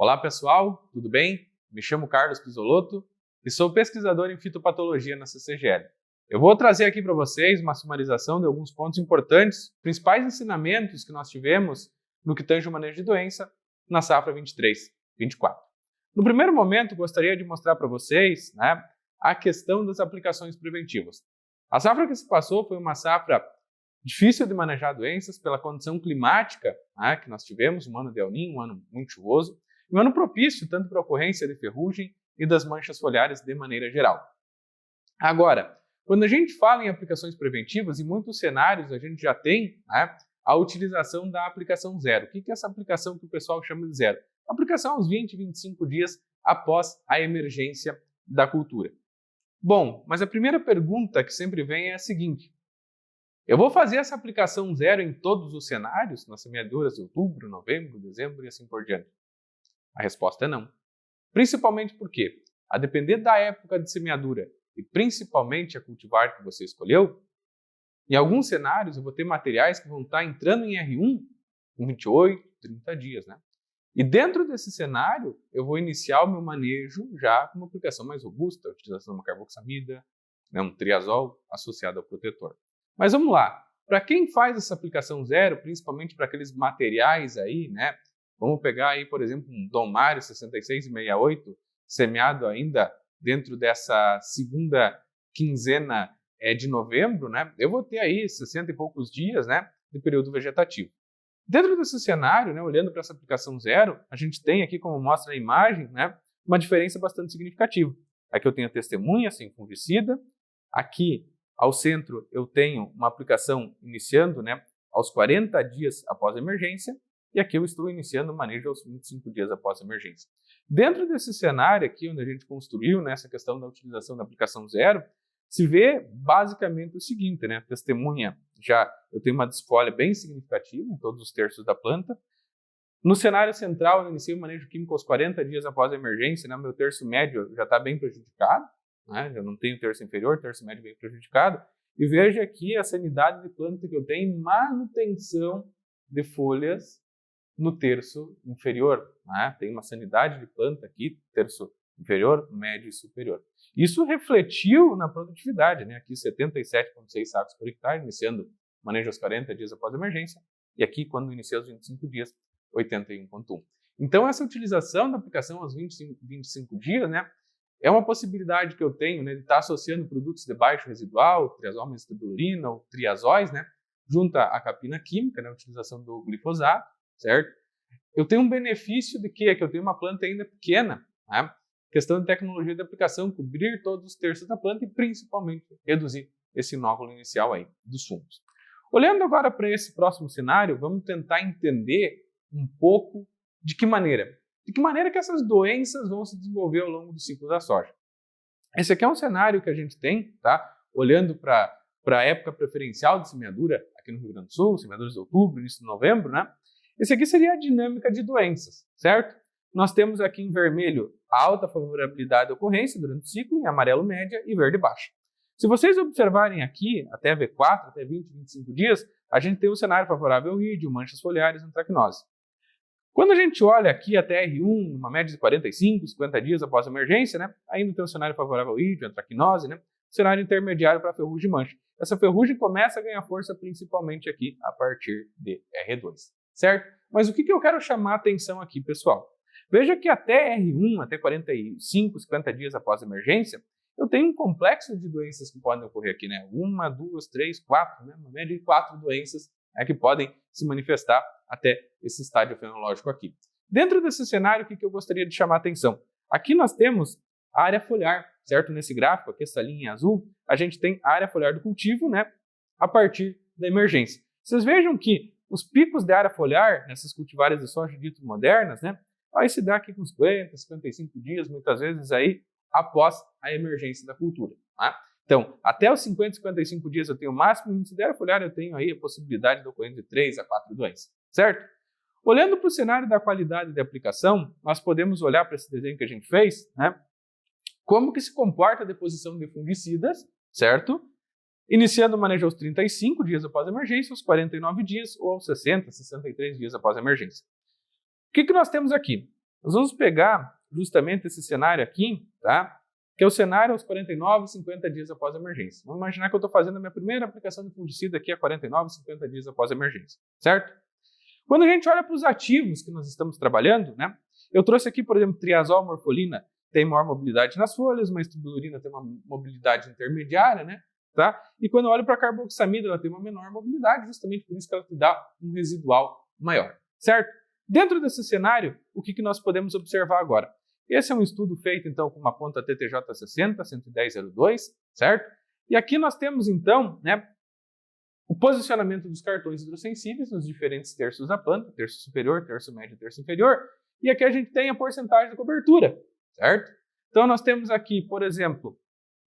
Olá pessoal, tudo bem? Me chamo Carlos Pisolotto e sou pesquisador em fitopatologia na CCGL. Eu vou trazer aqui para vocês uma sumarização de alguns pontos importantes, principais ensinamentos que nós tivemos no que tange o manejo de doença na safra 23/24. No primeiro momento, gostaria de mostrar para vocês a questão das aplicações preventivas. A safra que se passou foi uma safra difícil de manejar doenças pela condição climática que nós tivemos, um ano de El Niño, um ano muito chuvoso, um ano propício tanto para a ocorrência de ferrugem e das manchas foliares de maneira geral. Agora, quando a gente fala em aplicações preventivas, em muitos cenários a gente já tem a utilização da aplicação zero. O que é essa aplicação que o pessoal chama de zero? Aplicação aos 20, 25 dias após a emergência da cultura. Bom, mas a primeira pergunta que sempre vem é a seguinte: eu vou fazer essa aplicação zero em todos os cenários, nas semeaduras de outubro, novembro, dezembro e assim por diante? A resposta é não. Principalmente porque, a depender da época de semeadura e principalmente a cultivar que você escolheu, em alguns cenários eu vou ter materiais que vão estar entrando em R1 com 28, 30 dias, E dentro desse cenário, eu vou iniciar o meu manejo já com uma aplicação mais robusta, a utilização de uma carboxamida, um triazol associado ao protetor. Mas vamos lá, para quem faz essa aplicação zero, principalmente para aqueles materiais aí, vamos pegar aí, por exemplo, um Domário 6668, semeado ainda dentro dessa segunda quinzena de novembro, eu vou ter aí 60 e poucos dias de período vegetativo. Dentro desse cenário, olhando para essa aplicação zero, a gente tem aqui, como mostra a imagem, uma diferença bastante significativa. Aqui eu tenho a testemunha sem fungicida, aqui ao centro eu tenho uma aplicação iniciando aos 40 dias após a emergência, e aqui eu estou iniciando o manejo aos 25 dias após a emergência. Dentro desse cenário aqui, onde a gente construiu essa questão da utilização da aplicação zero, se vê basicamente o seguinte, testemunha, já eu tenho uma desfolha bem significativa em todos os terços da planta. No cenário central, eu iniciei o manejo químico aos 40 dias após a emergência, meu terço médio já está bem prejudicado, já não tenho terço inferior, terço médio bem prejudicado. E veja aqui a sanidade de planta que eu tenho em manutenção de folhas no terço inferior. Tem uma sanidade de planta aqui, terço inferior, médio e superior. Isso refletiu na produtividade, aqui 77,6 sacos por hectare, iniciando o manejo aos 40 dias após a emergência, e aqui, quando iniciei aos 25 dias, 81,1. Então, essa utilização da aplicação aos 25 dias, é uma possibilidade que eu tenho de estar associando produtos de baixo residual, triazol, mesiltebulurina ou triazóis, junto à capina química, a utilização do glifosato, certo? Eu tenho um benefício de que eu tenho uma planta ainda pequena, questão de tecnologia de aplicação, cobrir todos os terços da planta e principalmente reduzir esse inóculo inicial aí dos fungos. Olhando agora para esse próximo cenário, vamos tentar entender um pouco de que maneira que essas doenças vão se desenvolver ao longo do ciclo da soja. Esse aqui é um cenário que a gente tem, olhando para a época preferencial de semeadura aqui no Rio Grande do Sul, semeaduras de outubro, início de novembro, Esse aqui seria a dinâmica de doenças, certo? Nós temos aqui em vermelho a alta favorabilidade de ocorrência durante o ciclo, em amarelo média e verde baixa. Se vocês observarem aqui, até V4, até 20, 25 dias, a gente tem um cenário favorável ao ídio, manchas foliares e antracnose. Quando a gente olha aqui até R1, uma média de 45, 50 dias após a emergência, ainda tem um cenário favorável ao ídio, antracnose, cenário intermediário para ferrugem e mancha. Essa ferrugem começa a ganhar força principalmente aqui a partir de R2, certo? Mas o que eu quero chamar a atenção aqui, pessoal? Veja que até R1, até 45, 50 dias após a emergência, eu tenho um complexo de doenças que podem ocorrer aqui, 1, 2, 3, 4, uma média de 4 doenças que podem se manifestar até esse estágio fenológico aqui. Dentro desse cenário, o que eu gostaria de chamar a atenção? Aqui nós temos a área foliar, certo? Nesse gráfico, aqui essa linha azul, a gente tem a área foliar do cultivo, a partir da emergência. Vocês vejam que os picos de área foliar, nessas cultivares de soja ditas modernas, vai se dar aqui com 50, 55 dias, muitas vezes aí, após a emergência da cultura. Então, até os 50, 55 dias eu tenho o máximo índice de área foliar, eu tenho aí a possibilidade de ocorrência de 3 a 4 doenças, certo? Olhando para o cenário da qualidade de aplicação, nós podemos olhar para esse desenho que a gente fez, como que se comporta a deposição de fungicidas, certo? Iniciando o manejo aos 35 dias após a emergência, aos 49 dias ou aos 60, 63 dias após a emergência. O que nós temos aqui? Nós vamos pegar justamente esse cenário aqui, tá? Que é o cenário aos 49, 50 dias após a emergência. Vamos imaginar que eu estou fazendo a minha primeira aplicação de fungicida aqui a 49, 50 dias após a emergência, certo? Quando a gente olha para os ativos que nós estamos trabalhando, né? Eu trouxe aqui, por exemplo, triazol, morfolina, tem maior mobilidade nas folhas, mas tubulurina tem uma mobilidade intermediária, né? Tá? E quando eu olho para a carboxamida, ela tem uma menor mobilidade, justamente por isso que ela te dá um residual maior, certo? Dentro desse cenário, o que nós podemos observar agora? Esse é um estudo feito, então, com uma ponta TTJ60, 11002, certo? E aqui nós temos, então, né, o posicionamento dos cartões hidrossensíveis nos diferentes terços da planta, terço superior, terço médio e terço inferior. E aqui a gente tem a porcentagem de cobertura, certo? Então, nós temos aqui, por exemplo,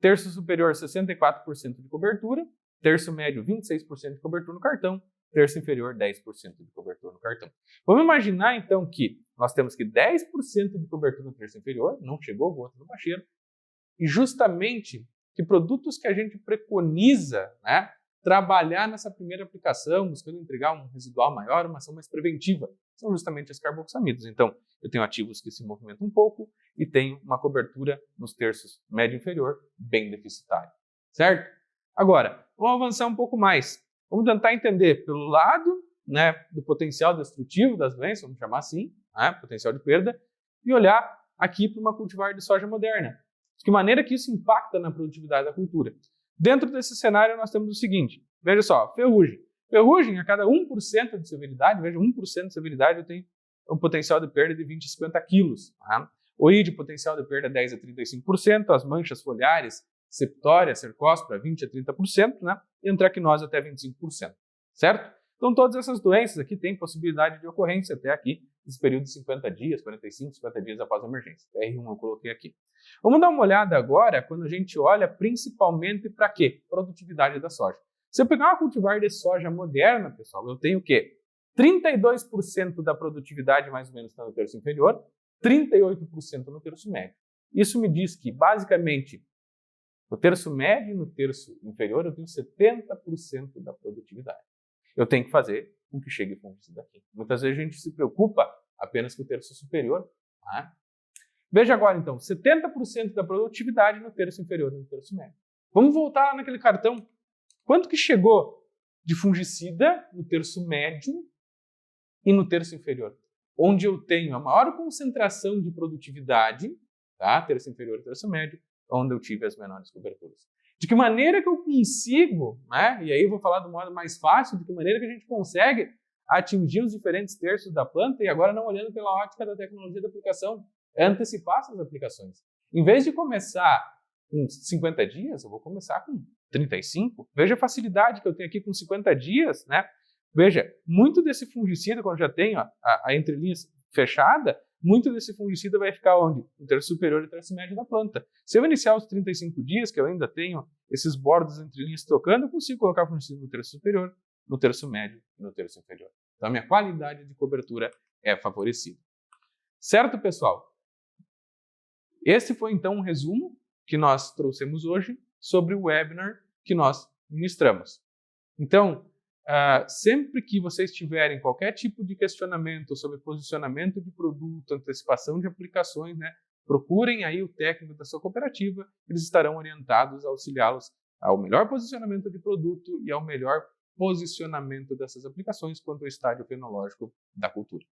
terço superior 64% de cobertura, terço médio 26% de cobertura no cartão, terço inferior 10% de cobertura no cartão. Vamos imaginar então que nós temos que 10% de cobertura no terço inferior, não chegou gota no bacheiro, e justamente que produtos que a gente preconiza, né, trabalhar nessa primeira aplicação, buscando entregar um residual maior, uma ação mais preventiva, são justamente as carboxamidas. Então, eu tenho ativos que se movimentam um pouco e tenho uma cobertura nos terços médio e inferior bem deficitária, certo? Agora, vamos avançar um pouco mais. Vamos tentar entender pelo lado, né, do potencial destrutivo das doenças, vamos chamar assim, né, potencial de perda, e olhar aqui para uma cultivar de soja moderna. De que maneira que isso impacta na produtividade da cultura. Dentro desse cenário, nós temos o seguinte, veja só, ferrugem. Ferrugem, a cada 1% de severidade, veja, 1% de severidade eu tenho um potencial de perda de 20 a 50 quilos. Tá? Oide, potencial de perda 10 a 35%, as manchas foliares, septória, cercóspora, 20 a 30%, né? E antracnose até 25%, certo? Então, todas essas doenças aqui têm possibilidade de ocorrência até aqui, nesse período de 50 dias, 45, 50 dias após a emergência. R1 eu coloquei aqui. Vamos dar uma olhada agora, quando a gente olha principalmente para quê? Produtividade da soja. Se eu pegar uma cultivar de soja moderna, pessoal, eu tenho o quê? 32% da produtividade, mais ou menos, está no terço inferior, 38% no terço médio. Isso me diz que, basicamente, no terço médio e no terço inferior, eu tenho 70% da produtividade. Eu tenho que fazer com que chegue fungicida aqui. Muitas vezes a gente se preocupa apenas com o terço superior. Tá? Veja agora, então, 70% da produtividade no terço inferior e no terço médio. Vamos voltar lá naquele cartão. Quanto que chegou de fungicida no terço médio e no terço inferior? Onde eu tenho a maior concentração de produtividade, tá? Terço inferior e terço médio, onde eu tive as menores coberturas. De que maneira que eu consigo, né? E aí eu vou falar do modo mais fácil, de que maneira que a gente consegue atingir os diferentes terços da planta, e agora não olhando pela ótica da tecnologia da aplicação, é antecipar essas aplicações. Em vez de começar com 50 dias, eu vou começar com 35. Veja a facilidade que eu tenho aqui com 50 dias, né? Veja, muito desse fungicida, quando já tenho a entrelinha fechada, muito desse fungicida vai ficar onde? No terço superior e terço médio da planta. Se eu iniciar os 35 dias, que eu ainda tenho esses bordos entre linhas tocando, eu consigo colocar fungicida no terço superior, no terço médio e no terço inferior. Então, a minha qualidade de cobertura é favorecida. Certo, pessoal? Esse foi, então, um resumo que nós trouxemos hoje sobre o webinar que nós ministramos. Então, sempre que vocês tiverem qualquer tipo de questionamento sobre posicionamento de produto, antecipação de aplicações, né, procurem aí o técnico da sua cooperativa, eles estarão orientados a auxiliá-los ao melhor posicionamento de produto e ao melhor posicionamento dessas aplicações quanto ao estágio fenológico da cultura.